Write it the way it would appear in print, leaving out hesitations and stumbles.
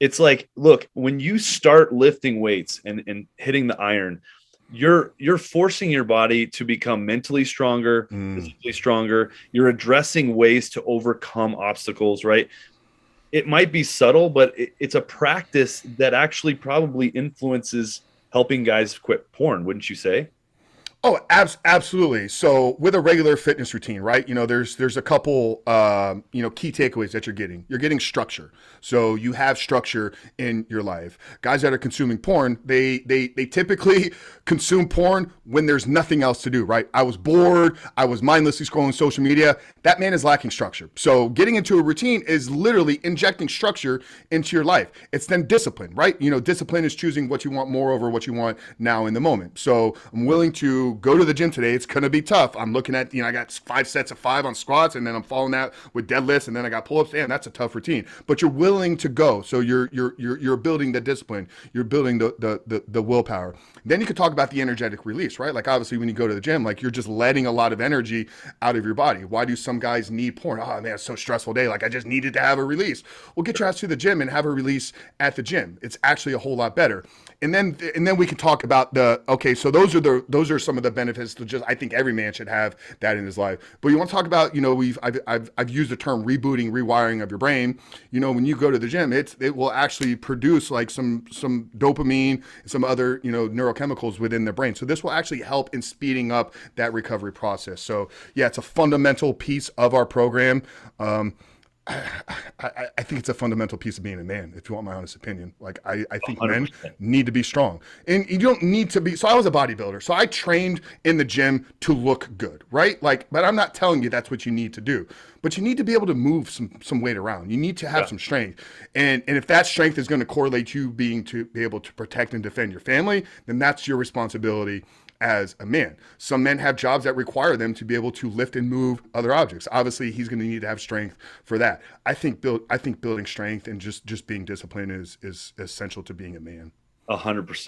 It's like, look, when you start lifting weights and hitting the iron, you're forcing your body to become mentally stronger, Mm. physically stronger. You're addressing ways to overcome obstacles, right? It might be subtle, but it's a practice that actually probably influences helping guys quit porn, wouldn't you say? Oh, absolutely. So with a regular fitness routine, right? There's a couple key takeaways that you're getting. You're getting structure. So you have structure in your life. Guys that are consuming porn, they typically consume porn when there's nothing else to do, right? I was bored, I was mindlessly scrolling social media. That man is lacking structure. So getting into a routine is literally injecting structure into your life. It's then discipline, right? Discipline is choosing what you want more over what you want now in the moment. So I'm willing to go to the gym today. It's going to be tough. I'm looking at, I got 5 sets of 5 on squats, and then I'm following that with deadlifts, and then I got pull-ups. Damn, that's a tough routine. But you're willing to go. So you're building the discipline. You're building the willpower. Then you could talk about the energetic release, right? Like obviously when you go to the gym, like you're just letting a lot of energy out of your body. Why do some guys need porn? Oh man, it's so stressful day. Like I just needed to have a release. Well, get your ass to the gym and have a release at the gym. It's actually a whole lot better. And then we can talk about okay, so those are some of the benefits to just I think every man should have that in his life. But you want to talk about, I've used the term rebooting, rewiring of your brain. When you go to the gym, it will actually produce like some dopamine, some other, neurochemicals within the brain. So this will actually help in speeding up that recovery process. So yeah, it's a fundamental piece of our program. I think it's a fundamental piece of being a man, if you want my honest opinion. Like, I think men 100%. need to be strong. And you don't need to be. So, I was a bodybuilder. So, I trained in the gym to look good, right? Like, but I'm not telling you that's what you need to do. But you need to be able to move some weight around. You need to have Yeah. some strength. And if that strength is going to correlate you being to be able to protect and defend your family, then that's your responsibility as a man. Some men have jobs that require them to be able to lift and move other objects. Obviously, he's going to need to have strength for that. I think building strength and just being disciplined is essential to being a man. 100%.